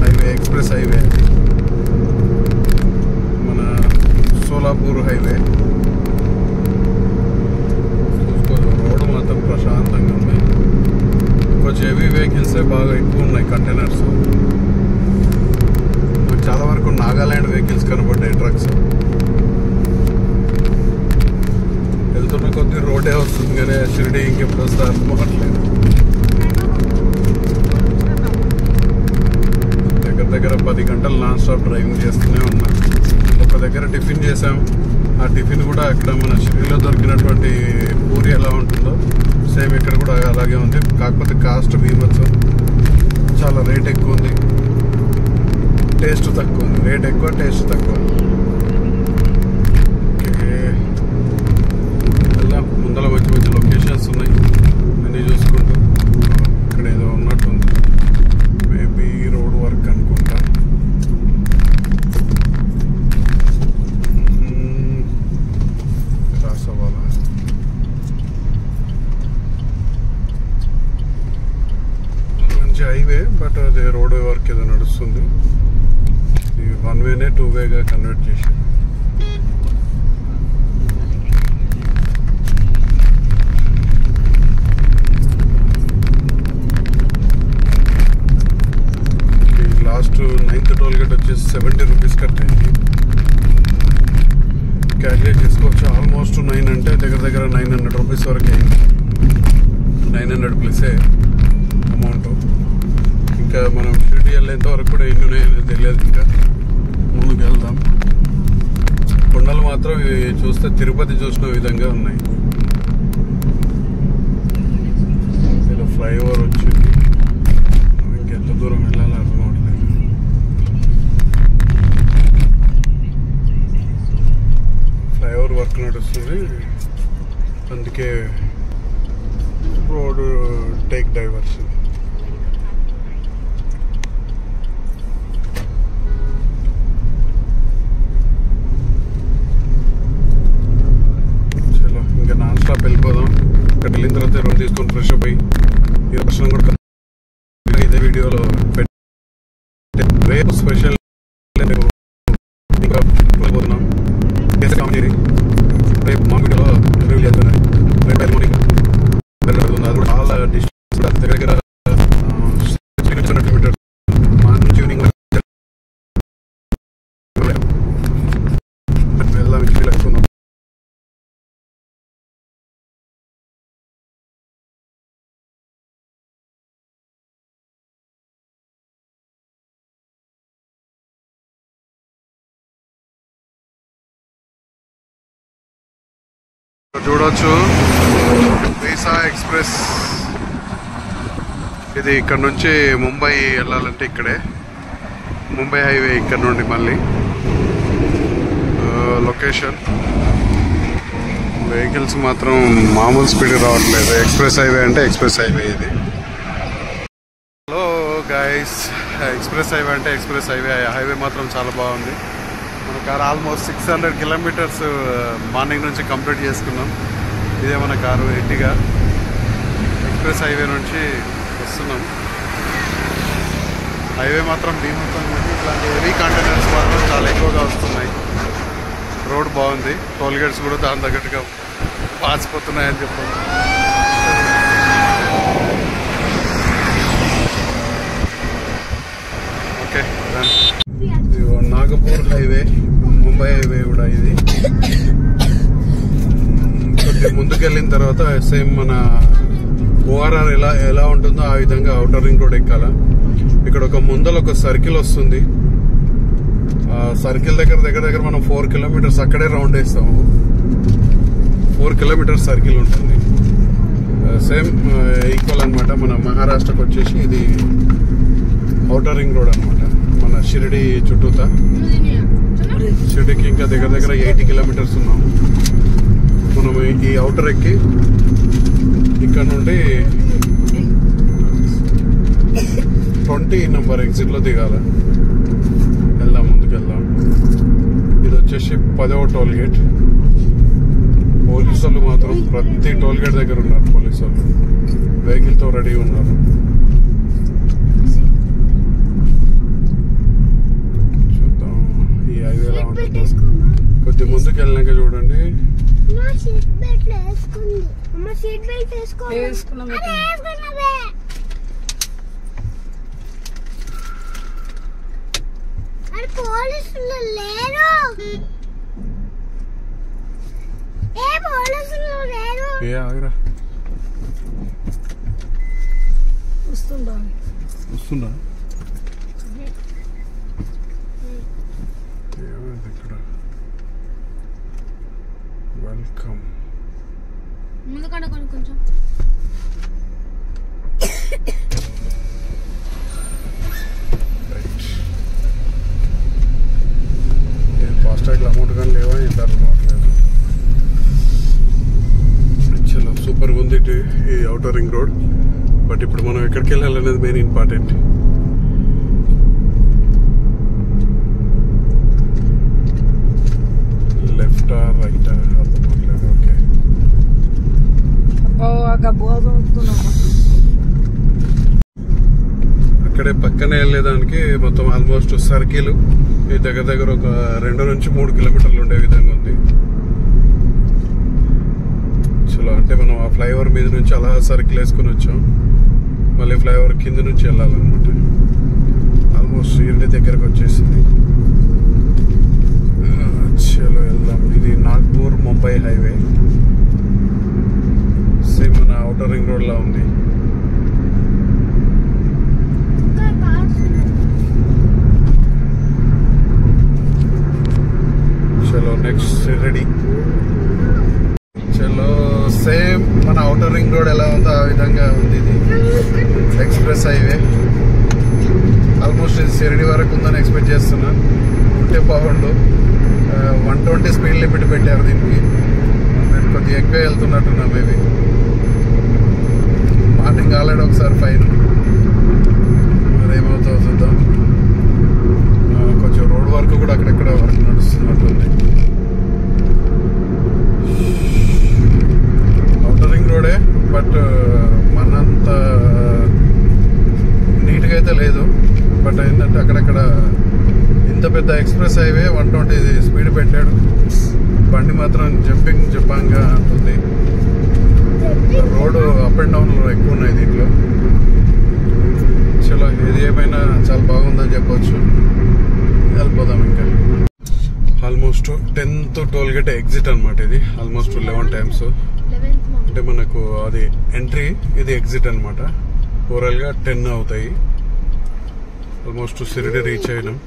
హైవే, ఎక్స్ప్రెస్ హైవే అది. మన సోలాపూర్ హైవే. చూసుకోవచ్చు, రోడ్డు మాత్రం ప్రశాంతంగా ఉంది. కొంచెం హెవీ వెహికల్స్ బాగా ఎక్కువ ఉన్నాయి, కంటైనర్స్. చాలా వరకు నాగాలాండ్ వెహికల్స్ కనబడ్డాయి, ట్రక్స్. వెళ్తున్న కొద్ది రోడ్డే వస్తుంది కానీ షిరిడి ఇంకెప్పుడు వస్తే అర్థమవట్లేదు. దగ్గర 10 గంటలు నాన్ స్టాప్ డ్రైవింగ్ చేస్తూనే ఉన్నా. ఒక దగ్గర టిఫిన్ చేసాం, ఆ టిఫిన్ కూడా అక్కడ మన షిరిడిలో దొరికినటువంటి పూరి ఎలా ఉంటుందో సేమ్ ఇక్కడ కూడా అలాగే ఉంది. కాకపోతే కాస్ట్ బీభత్సం, చాలా రేట్ ఎక్కువ ఉంది, టేస్ట్ తక్కువ ఉంది. రేట్ ఎక్కువ, టేస్ట్ తక్కువ. ఎలా ముందర మంచి మంచి లొకేషన్స్ ఉన్నాయి, అన్నీ చూసుకుంటూ. ఇక్కడ ఏదో ఉన్నట్టుంది, మేబీ రోడ్ వర్క్ అనుకుంటా. రాసవాలా మంచి హైవే, బట్ అదే రోడ్ వర్క్ ఏదో నడుస్తుంది. ఇది 1 వేనే 2 వేగా కన్వర్ట్ చేశారు. లాస్ట్ 9th టోల్ గేట్ వచ్చేసి 70 రూపీస్ కట్ అయింది. క్యాల్కులేట్ చేసుకోవచ్చు. ఆల్మోస్ట్ 9 అంటే దగ్గర దగ్గర 900 రూపీస్ వరకు అయింది. 900 ప్లసే అమౌంట్. ఇంకా మనం షిరిడి వెళ్ళేంత వరకు కూడా ఎన్ని ఉన్నాయో తెలియదు. ఇంకా ముందుకు వెళ్దాం. కొండలు మాత్రం చూస్తే తిరుపతి చూసిన విధంగా ఉన్నాయి. ఇలా ఫ్లైఓవర్ వచ్చింది, ఇంకెంత దూరం వెళ్ళాలో అర్థం అవట్లేదు. ఫ్లైఓవర్ వర్క్ నడుస్తుంది, అందుకే రోడ్ టేక్ డైవర్షన్. చలో ఇంకా నాన్ స్టాప్ వెళ్ళిపోదాం. ఇక్కడ వెళ్ళిన తర్వాత రూమ్ తీసుకొని ఫ్రెష్ అప్ అయ్యి ఈ దర్శనం కూడా ఇదే వీడియోలో రేపు స్పెషల్ ఇంకా వెళ్ళిపోతున్నాం. రేపు మా వీడియోలో రివ్యూ చేస్తున్నాను. రేపు మార్నింగ్ వెళ్ళబడుతుంది. అది కూడా చాలా డిస్టెన్స్, దగ్గర దగ్గర 600 కిలోమీటర్స్. మా నుంచి ఈవినింగ్ వెళ్దాం. ఫీల్ అవుతున్నాం. చూడొచ్చు వీసా ఎక్స్ప్రెస్. ఇది ఇక్కడ నుంచి ముంబై వెళ్ళాలంటే ఇక్కడే ముంబై హైవే. ఇక్కడ నుండి మళ్ళీ లొకేషన్. వెహికల్స్ మాత్రం మామూలు స్పీడ్ రావట్లేదు. ఎక్స్ప్రెస్ హైవే అంటే ఎక్స్ప్రెస్ హైవే ఇది. హలో గైస్, ఎక్స్ప్రెస్ హైవే అంటే ఎక్స్ప్రెస్ హైవే. హైవే మాత్రం చాలా బాగుంది. మన కారు ఆల్మోస్ట్ 600 కిలోమీటర్స్ మార్నింగ్ నుంచి కంప్లీట్ చేసుకున్నాం. ఇదే మన కారు ఎట్టిగా ఎక్స్ప్రెస్ హైవే నుంచి వస్తున్నాం. హైవే మాత్రం భీమత్వం ఉంది. ఇట్లాంటి హెవీ కంటైనర్స్ మాత్రం చాలా ఎక్కువగా వస్తున్నాయి. రోడ్ బాగుంది, టోల్ గేట్స్ కూడా దాని తగ్గట్టుగా పాసిపోతున్నాయని చెప్పారు. Okay, Nagpur highway, Mumbai highway కూడా ఇది. కొద్దిగా ముందుకెళ్ళిన తర్వాత సేమ్ మన ఓఆర్ఆర్ ఎలా ఉంటుందో ఆ విధంగా ఔటర్ రింగ్ రోడ్ ఎక్కాల. ఇక్కడ ఒక ముందల ఒక సర్కిల్ వస్తుంది. ఆ సర్కిల్ దగ్గర దగ్గర మనం 4 కిలోమీటర్స్ అక్కడే రౌండ్ వేస్తాము. 4 కిలోమీటర్స్ సర్కిల్ ఉంటుంది. సేమ్ ఈక్వల్ అనమాట. మన మహారాష్ట్రకు వచ్చేసి ఇది ఔటర్ రింగ్ రోడ్ అనమాట. మన షిరిడి చుట్టూతా. షిరిడికి ఇంకా దగ్గర దగ్గర 80 కిలోమీటర్స్ ఉన్నాము. మనం ఈ ఔటర్ ఎక్కి ఇక్కడ నుండి 20 నెంబర్ ఎగ్జిట్ లో దిగాల. వెళ్దాం, ముందుకు వెళ్దాం. ఇది వచ్చేసి 10వ టోల్ గేట్. పోలీసు వాళ్ళు మాత్రం ప్రతి టోల్ గేట్ దగ్గర ఉన్నారు. పోలీసు వాళ్ళు వెహికల్ తో రెడీ ఉన్నారు. చూద్దాం ఈ హైవే ఎలా ఉంటుందో. కొద్ది ముందుకు వెళ్ళినాక చూడండి. పోలీసులు లేరు. పోలీసులు లేరు. ఆగరా, వస్తుందా? ఏమైంది ఇక్కడ? Ring road. బట్ ఇప్పుడు మనం ఎక్కడికి వెళ్ళాలనేది మెయిన్ ఇంపార్టెంట్. లెఫ్ట్ రైట్ అర్థమవట్లేదు. ఓకే, అక్కడే పక్కనే వెళ్ళేదానికి మొత్తం ఆల్మోస్ట్ సర్కిల్ ఈ దగ్గర దగ్గర ఒక 2 నుంచి 3 కిలోమీటర్లు ఉండే విధంగా ఉంది. చలో, అంటే మనం ఆ ఫ్లైఓవర్ మీద నుంచి అలా సర్కిల్ వేసుకుని వచ్చాం. మళ్ళీ ఫ్లైఓవర్ కింద నుంచి వెళ్ళాలన్నమాట. ఆల్మోస్ట్ షిరిడి దగ్గరకు వచ్చేసింది. చలో వెళ్దాం. ఇది నాగ్పూర్ ముంబై హైవే. సేమ్ మన అవుటర్ రింగ్ రోడ్ లా ఉంది. చలో నెక్స్ట్ షిరిడి. చలో సేమ్ మన అవుటర్ రింగ్ రోడ్ ఎలా ఉందో ఆ విధంగా ఉంది. ఇది ఎక్స్ప్రెస్ హైవే. ఆల్మోస్ట్ ఇది షిరిడి వరకు ఉందని ఎక్స్పెక్ట్ చేస్తున్నా. ఉంటే బాగుండు. 120 స్పీడ్ లిమిట్ పెట్టారు దీనికి. నేను కొద్దిగా ఎక్కువ వెళ్తున్నట్టున్నా మేబీ. మార్నింగ్ ఆల్రెడీ ఒకసారి ఫైన్. మరి ఏమవుతుందో చూద్దాం. కొంచెం రోడ్ వర్క్ కూడా అక్కడెక్కడ వర్క్ నడుస్తున్నట్టుంది. అవుటర్ రింగ్ రోడే, బట్ మనంత నీట్గా అయితే లేదు. బట్ ఏంటంటే అక్కడక్కడ ఇంత పెద్ద ఎక్స్ప్రెస్ హైవే 120 స్పీడ్ పెట్టాడు. బండి మాత్రం జంపింగ్ జపాంగా ఉంటుంది. రోడ్డు అప్ అండ్ డౌన్ ఎక్కువ ఉన్నాయి దీంట్లో. చలో, ఏది ఏమైనా చాలా బాగుందని చెప్పొచ్చు. వెళ్ళిపోదాం. ఇంకా almost 10th toll gate exit అనమాట. ఇది ఆల్మోస్ట్ 11 టైమ్స్. అంటే మనకు అది ఎంట్రీ, ఇది ఎగ్జిట్ అనమాట. ఓవరాల్ గా 10 అవుతాయి. ఆల్మోస్ట్ షిరిడి రీచ్ అయినాం.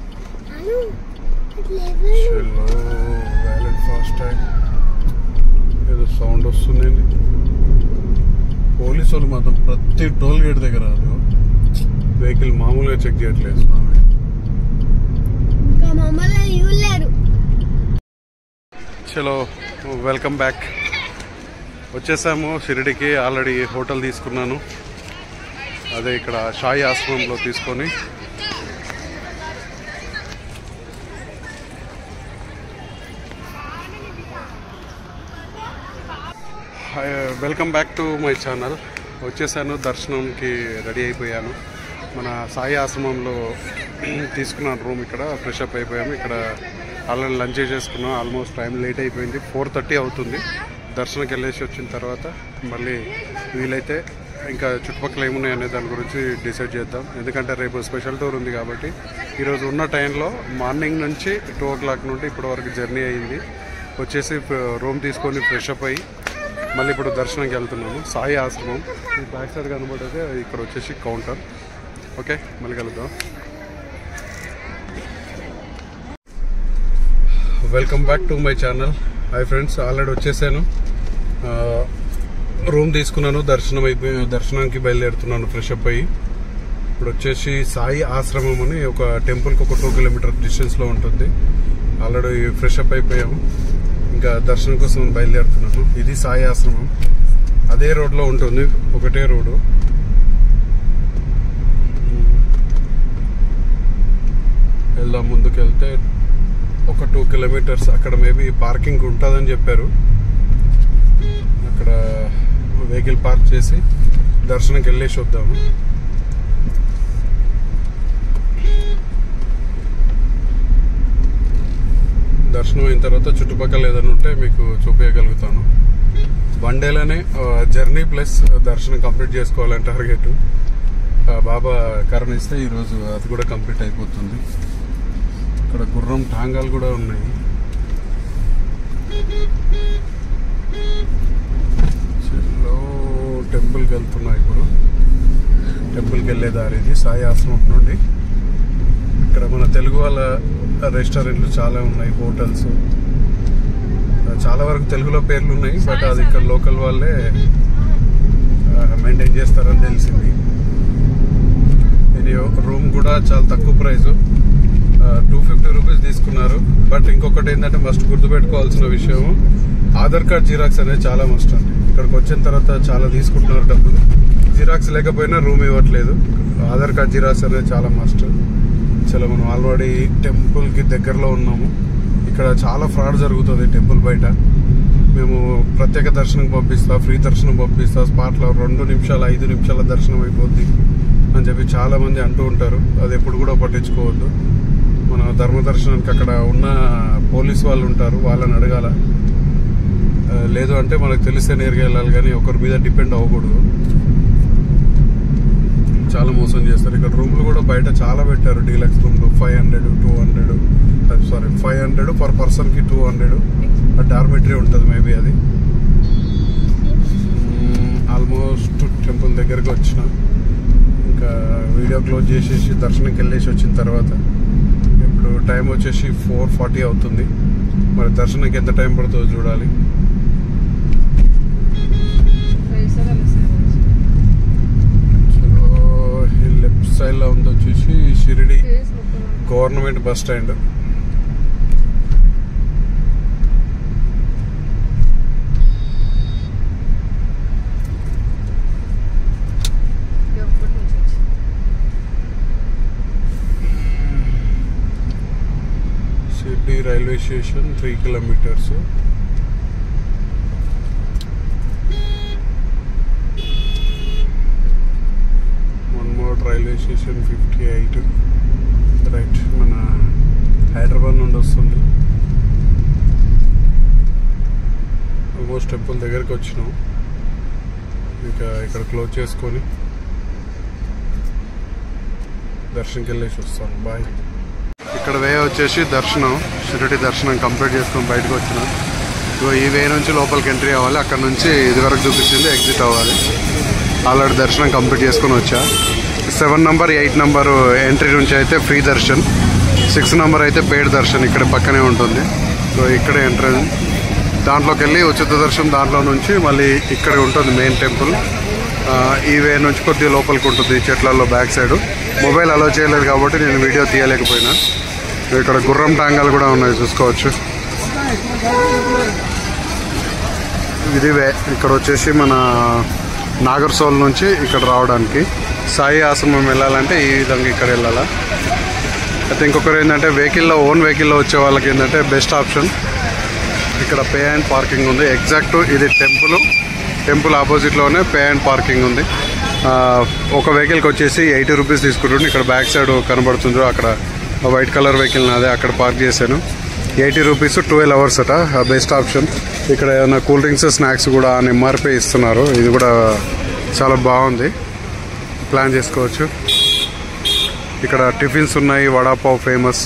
చలో, వ్యాలిడ్ ఫాస్ట్ ట్యాగ్. ఏదో సౌండ్ వస్తుందండి. పోలీసు వాళ్ళు మాత్రం ప్రతి టోల్ గేట్ దగ్గర రాదు. వెహికల్ మామూలుగా చెక్ చేయట్లేదు. చలో, వెల్కమ్ బ్యాక్. వచ్చేసాము షిరిడికి. ఆల్రెడీ హోటల్ తీసుకున్నాను. అదే ఇక్కడ షాయి ఆశ్రమంలో తీసుకొని welcome back to my channel. వచ్చేసాను, దర్శనంకి రెడీ అయిపోయాను. మన సాయి ఆశ్రమంలో తీసుకున్నాను రూమ్. ఇక్కడ ఫ్రెష్ అప్ అయిపోయాము. ఇక్కడ ఆల్రెడీ లంచ్ చేసుకున్నాం. ఆల్మోస్ట్ టైం లేట్ అయిపోయింది. 4:30 అవుతుంది. దర్శనంకి వెళ్ళేసి వచ్చిన తర్వాత మళ్ళీ వీలైతే ఇంకా చుట్టుపక్కల ఏమున్నాయి అనే దాని గురించి డిసైడ్ చేద్దాం. ఎందుకంటే రేపు స్పెషల్ టూర్ ఉంది కాబట్టి. ఈరోజు ఉన్న టైంలో మార్నింగ్ నుంచి 2 o'clock నుండి ఇప్పటి వరకు జర్నీ అయ్యింది. వచ్చేసి రూమ్ తీసుకొని ఫ్రెష్ అప్ అయ్యి మళ్ళీ ఇప్పుడు దర్శనంకి వెళ్తున్నాము. సాయి ఆశ్రమం ఈ బ్యాక్ సైడ్ కనబడేది. ఇక్కడ వచ్చేసి కౌంటర్. ఓకే, మళ్ళీ కలుద్దాం. Welcome back to my channel. Hi friends, already వచ్చేసాను. రూమ్ తీసుకున్నాను. దర్శనానికి బయలుదేరుతున్నాను ఫ్రెష్ అప్ అయ్యి. ఇప్పుడు వచ్చేసి సాయి ఆశ్రమం అని ఒక టెంపుల్కి ఒక 2 కిలోమీటర్ డిస్టెన్స్లో ఉంటుంది. ఆల్రెడీ ఫ్రెష్ అప్ అయిపోయాము. ఇంకా దర్శనం కోసం బయలుదేరుతున్నాను. ఇది సాయి ఆశ్రమం. అదే రోడ్లో ఉంటుంది, ఒకటే రోడ్డు. వెళ్దాం. ముందుకు వెళ్తే ఒక 2 కిలోమీటర్స్ అక్కడ మేబీ పార్కింగ్ ఉంటుందని చెప్పారు. అక్కడ వెహికల్ పార్క్ చేసి దర్శనంకి వెళ్ళేసి వద్దాము. దర్శనం అయిన తర్వాత చుట్టుపక్కల ఏదైనా ఉంటే మీకు చూపించగలుగుతాను. 1 డేలోనే జర్నీ ప్లస్ దర్శనం కంప్లీట్ చేసుకోవాలని టార్గెట్. బాబా కరుణిస్తే ఈరోజు అది కూడా కంప్లీట్ అయిపోతుంది. ఇక్కడ గుర్రం టాంగాలు కూడా ఉన్నాయి. టెంపుల్కి వెళ్తున్నా. ఇప్పుడు టెంపుల్కి వెళ్ళే దారి ఇది సాయి ఆశ్రమం నుండి. ఇక్కడ మన తెలుగు వాళ్ళ రెస్టారెంట్లు చాలా ఉన్నాయి, హోటల్స్. చాలా వరకు తెలుగులో పేర్లు ఉన్నాయి, బట్ అది ఇక్కడ లోకల్ వాళ్ళే మెయింటైన్ చేస్తారని తెలిసింది. ఇది రూమ్ కూడా చాలా తక్కువ ప్రైస్, 250 రూపీస్ తీసుకున్నారు. బట్ ఇంకొకటి ఏంటంటే మస్ట్ గుర్తుపెట్టుకోవాల్సిన విషయం, ఆధార్ కార్డ్ జిరాక్స్ అనేది చాలా మస్ట్ అండి. ఇక్కడికి వచ్చిన తర్వాత చాలా తీసుకుంటున్నారు డబ్బులు. జిరాక్స్ లేకపోయినా రూమ్ ఇవ్వట్లేదు. ఆధార్ కార్డ్ జిరాక్స్ అనేది చాలా మస్ట్. చాలా మనం ఆల్రెడీ టెంపుల్కి దగ్గరలో ఉన్నాము. ఇక్కడ చాలా ఫ్రాడ్ జరుగుతుంది టెంపుల్ బయట. మేము ప్రత్యేక దర్శనం పంపిస్తా, ఫ్రీ దర్శనం పంపిస్తా, స్పాట్లో 2 నిమిషాలు 5 నిమిషాల దర్శనం అయిపోద్ది అని చెప్పి చాలా మంది అంటూ ఉంటారు. అది ఎప్పుడు కూడా పట్టించుకోవద్దు. మన ధర్మ దర్శనానికి అక్కడ ఉన్న పోలీస్ వాళ్ళు ఉంటారు, వాళ్ళని అడగాల. లేదు అంటే మనకు తెలిస్తే నేరుగా వెళ్ళాలి, కానీ ఒకరి మీద డిపెండ్ అవ్వకూడదు. చాలా మోసం చేస్తారు. ఇక్కడ రూమ్లు కూడా బయట చాలా పెట్టారు. డీలక్స్ రూమ్లు 500, 200, సారీ 500 పర్ పర్సన్ కి 200. డార్మెటరీ ఉంటుంది మేబీ. అది ఆల్మోస్ట్ టెంపుల్ దగ్గరకు వచ్చిన. ఇంకా వీడియో క్లోజ్ చేసేసి దర్శనంకి వెళ్ళేసి వచ్చిన తర్వాత ఇప్పుడు టైం వచ్చేసి 4:40 అవుతుంది. మరి దర్శనంకి ఎంత టైం పడుతుందో చూడాలి. లెఫ్ట్ సైడ్ లో ఉంది వచ్చేసి Shirdi government bus stand. Shirdi railway station 3 kilometers. Railway station 58 right. మన హైదరాబాద్ నుండి వస్తుంది. ఆల్మోస్ట్ టెంపుల్ దగ్గరికి వచ్చినాం. ఇంకా ఇక్కడ క్లోజ్ చేసుకొని దర్శనంకి వెళ్ళేసి వస్తాను. బాయ్. ఇక్కడ వే వచ్చేసి దర్శనం, షిరిడి దర్శనం కంప్లీట్ చేసుకొని బయటకు వచ్చిన. ఈ వే నుంచి లోపలికి ఎంట్రీ అవ్వాలి. అక్కడ నుంచి ఇది వరకు చూపించింది ఎగ్జిట్ అవ్వాలి. ఆల్రెడీ దర్శనం కంప్లీట్ చేసుకొని వచ్చా. 7 నంబర్ 8 నంబర్ ఎంట్రీ నుంచి అయితే ఫ్రీ దర్శన్, 6 నంబర్ అయితే పెయిడ్ దర్శన్ ఇక్కడ పక్కనే ఉంటుంది. సో ఇక్కడే ఎంట్రీ, దాంట్లోకి వెళ్ళి ఉచిత దర్శనం దాంట్లో నుంచి మళ్ళీ ఇక్కడ ఉంటుంది మెయిన్ టెంపుల్. ఈ వే నుంచి కొద్దిగా లోపలికి ఉంటుంది చెట్లలో బ్యాక్ సైడ్. మొబైల్ అలో చేయలేదు కాబట్టి నేను వీడియో తీయలేకపోయినా. ఇక్కడ గుర్రం టాంగాలు కూడా ఉన్నాయి, చూసుకోవచ్చు. ఇది వే. ఇక్కడ వచ్చేసి మన నాగర్సోల్ నుంచి ఇక్కడ రావడానికి సాయి ఆశ్రమం వెళ్ళాలంటే ఈ విధంగా ఇక్కడ వెళ్ళాలా. అయితే ఇంకొకరు ఏంటంటే వెహికల్లో, ఓన్ వెహికల్లో వచ్చే వాళ్ళకి ఏంటంటే బెస్ట్ ఆప్షన్ ఇక్కడ పే అండ్ పార్కింగ్ ఉంది. ఎగ్జాక్ట్ ఇది టెంపుల్ ఆపోజిట్లోనే పే అండ్ పార్కింగ్ ఉంది. ఒక వెహికల్కి వచ్చేసి 80 రూపీస్ తీసుకుంటుండే. ఇక్కడ బ్యాక్ సైడ్ కనబడుతుందో అక్కడ వైట్ కలర్ వెహికల్ నాదే, అక్కడ పార్క్ చేశాను. 80 రూపీస్ 12 hours అట. Best option. ఇక్కడ ఏమైనా కూల్ డ్రింక్స్, స్నాక్స్ కూడా ఎంఆర్పీ ఇస్తున్నారు. ఇది కూడా చాలా బాగుంది, ప్లాన్ చేసుకోవచ్చు. ఇక్కడ టిఫిన్స్ ఉన్నాయి. వడాపావ్ ఫేమస్,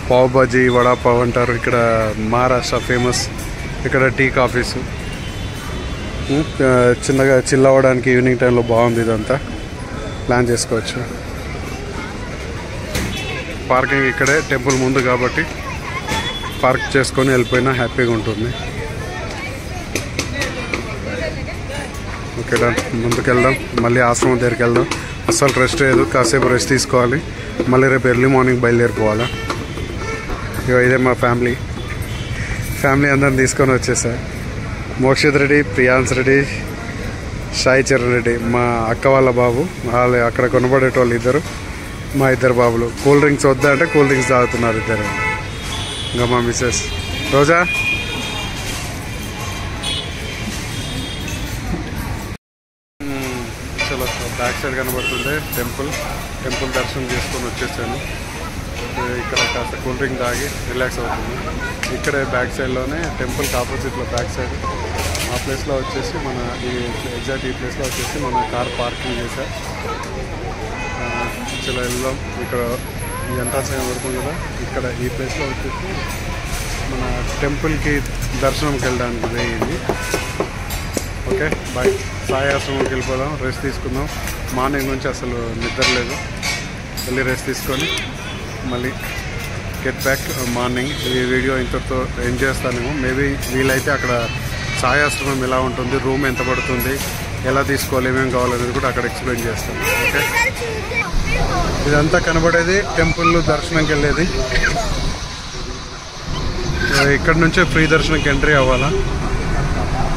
పావ్ బజీ వడాపావ్ అంటారు. ఇక్కడ మహారాష్ట్ర ఫేమస్. ఇక్కడ టీ కాఫీస్, చిన్నగా చిల్ అవ్వడానికి ఈవినింగ్ టైంలో బాగుంది. ఇదంతా ప్లాన్ చేసుకోవచ్చు. పార్కింగ్ ఇక్కడే టెంపుల్ ముందు కాబట్టి పార్క్ చేసుకొని వెళ్ళిపోయినా హ్యాపీగా ఉంటుంది. Okay done. ముందుకు వెళ్దాం, మళ్ళీ ఆశ్రమం దగ్గరికి వెళ్దాం. అస్సలు రెస్ట్ లేదు, కాసేపు రెస్ట్ తీసుకోవాలి. మళ్ళీ రేపు ఎర్లీ మార్నింగ్ బయలుదేరిపోవాలా. ఇదే మా ఫ్యామిలీ అందరిని తీసుకొని వచ్చేసా. మోక్షిత్ రెడ్డి, ప్రియాన్స్ రెడ్డి, సాయి చరణ్ రెడ్డి మా అక్క వాళ్ళ బాబు. వాళ్ళు అక్కడ కొనబడేటోళ్ళు ఇద్దరు, మా ఇద్దరు బాబులు. కూల్ డ్రింక్స్ వద్దా అంటే కూల్ డ్రింక్స్ తాగుతున్నారు ఇద్దరు. ఇంకా మా మిస్సెస్ రోజా. చలో బ్యాక్ సైడ్ కనబడుతుంది టెంపుల్ దర్శనం చేసుకొని వచ్చేసాను. ఇక్కడ కాస్త కూల్ డ్రింక్ తాగి రిలాక్స్ అవుతుంది. ఇక్కడే బ్యాక్ సైడ్లోనే టెంపుల్కి ఆపోజిట్లో బ్యాక్ సైడ్ ఆ ప్లేస్లో వచ్చేసి మన ఎగ్జాక్ట్ ఈ ప్లేస్లో వచ్చేసి మన కార్ పార్కింగ్ చేశారు. చలో వెళ్దాం. ఇక్కడ ఈ ఎంట్రన్స్ కనబడుతుంది కదా, ఇక్కడ ఈ ప్లేస్లో వచ్చేసి మన టెంపుల్కి దర్శనంకి వెళ్ళడానికి వేయింది. Okay bye. సాయి ఆశ్రమంకి వెళ్ళిపోదాం, రెస్ట్ తీసుకుందాం. మార్నింగ్ నుంచి అసలు నిద్ర లేదు. వెళ్ళి రెస్ట్ తీసుకొని మళ్ళీ గెట్ బ్యాక్ మార్నింగ్. ఈ వీడియో ఇంతతో ఎండ్ చేస్తానేమో. మేబీ వీలైతే అక్కడ సాయి ఆశ్రమం ఎలా ఉంటుంది, రూమ్ ఎంత పడుతుంది, ఎలా తీసుకోవాలి, ఏమేమి కావాలనేది కూడా అక్కడ ఎక్స్ప్లెయిన్ చేస్తాను. ఓకే, ఇదంతా కనబడేది టెంపుల్ దర్శనంకి వెళ్ళేది. ఇక్కడ నుంచే ఫ్రీ దర్శనంకి ఎంట్రీ అవ్వాలా.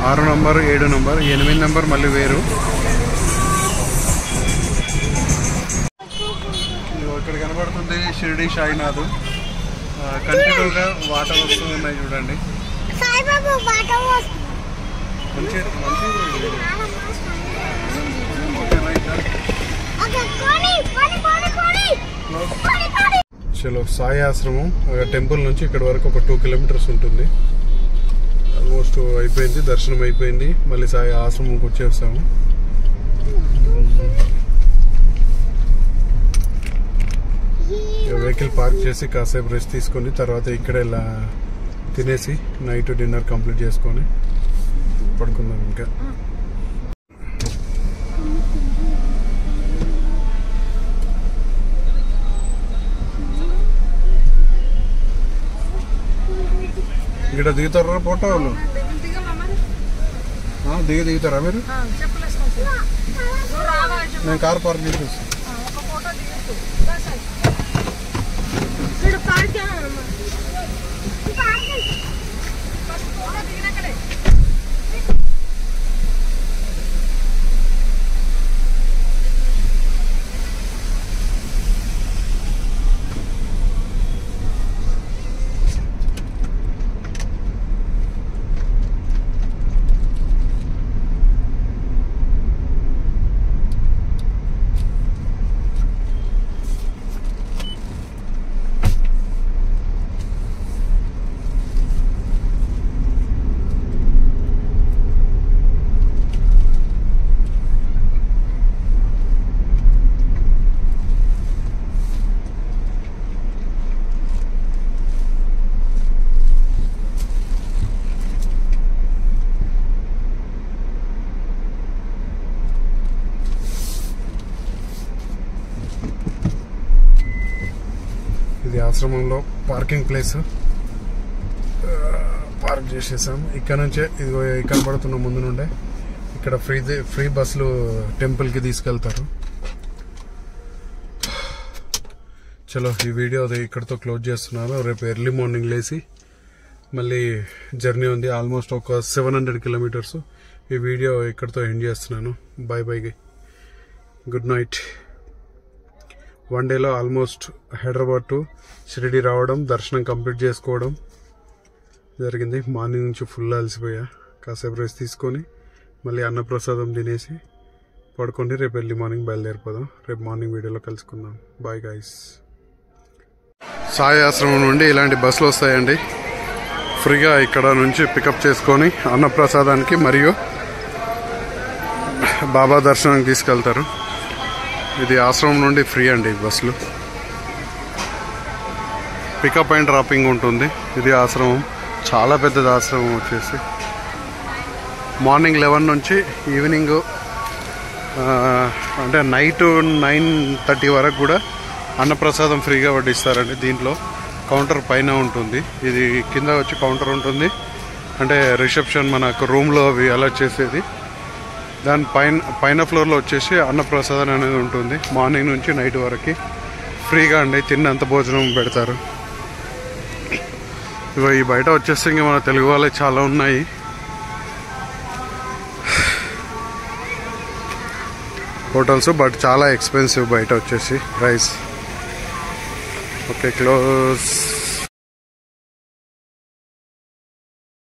6 నంబర్ 7 నంబర్ 8 నంబర్ మళ్ళీ వేరు. ఇక్కడ కనబడుతుంది షిరిడి సాయినాథ్. కంటిన్యూగా వాటర్ వస్తూ ఉన్నాయి చూడండి. మంచి చలో సాయి ఆశ్రమం టెంపుల్ నుంచి ఇక్కడ వరకు ఒక 2 కిలోమీటర్స్ ఉంటుంది. ఆల్మోస్ట్ అయిపోయింది, దర్శనం అయిపోయింది. మళ్ళీ సాయి ఆశ్రమంకి వచ్చేస్తాము. వెహికల్ పార్క్ చేసి కాసేపు రెస్ట్ తీసుకొని తర్వాత ఇక్కడే తినేసి నైట్ డిన్నర్ కంప్లీట్ చేసుకొని పడుకుందాం. ఇంకా ఇక్కడ దిగుతారా ఫోటో వాళ్ళు? దిగుతారా మీరు? నేను కార్ పార్క్ చేసి వస్తాను. ఇది ఆశ్రమంలో పార్కింగ్ ప్లేస్. పార్క్ చేసేసాం. ఇక్కడ నుంచే ఇది ఇక్కడ పడుతున్న ముందు నుండే ఇక్కడ ఫ్రీ బస్సులు టెంపుల్కి తీసుకెళ్తారు. చలో ఈ వీడియో ఇక్కడతో క్లోజ్ చేస్తున్నాను. రేపు ఎర్లీ మార్నింగ్ లేచి మళ్ళీ జర్నీ ఉంది. ఆల్మోస్ట్ ఒక 700 కిలోమీటర్స్. ఈ వీడియో ఇక్కడతో ఎండ్ చేస్తున్నాను. By by, good night. 1 డేలో ఆల్మోస్ట్ హైదరాబాద్ టు షిరిడి రావడం, దర్శనం కంప్లీట్ చేసుకోవడం జరిగింది. మార్నింగ్ నుంచి ఫుల్ అలసిపోయా. కాసేపు రెస్ట్ తీసుకొని మళ్ళీ అన్నప్రసాదం తినేసి పడుకోండి. రేపు ఎర్లీ మార్నింగ్ బయలుదేరిపోదాం. రేపు మార్నింగ్ వీడియోలో కలుసుకుందాం. Bye guys. సాయి ఆశ్రమం నుండి ఇలాంటి బస్సులు వస్తాయండి. ఫ్రీగా ఇక్కడ నుంచి పికప్ చేసుకొని అన్నప్రసాదానికి మరియు బాబా దర్శనానికి తీసుకెళ్తారు. ఇది ఆశ్రమం నుండి ఫ్రీ అండి బస్సులు. పికప్ అండ్ డ్రాపింగ్ ఉంటుంది. ఇది ఆశ్రమం, చాలా పెద్దది ఆశ్రమం. వచ్చేసి మార్నింగ్ 11 నుంచి ఈవినింగ్ అంటే నైట్ 9:30 వరకు కూడా అన్నప్రసాదం ఫ్రీగా వడ్డిస్తారండి. దీంట్లో కౌంటర్ పైన ఉంటుంది. ఇది కింద వచ్చి కౌంటర్ ఉంటుంది. అంటే రిసెప్షన్ మనకు రూమ్లో అవి అలా చేసేది. దాని పైన ఫ్లోర్లో వచ్చేసి అన్నప్రసాదం అనేది ఉంటుంది. మార్నింగ్ నుంచి నైట్ వరకు ఫ్రీగా అండి. తిన్నంత భోజనం పెడతారు. ఇగో ఈ బయట వచ్చేసి ఇంకా మన తెలుగు వాళ్ళే చాలా ఉన్నాయి. హోటల్స్, బట్ చాలా ఎక్స్పెన్సివ్ బయట వచ్చేసి ప్రైస్. Okay, close.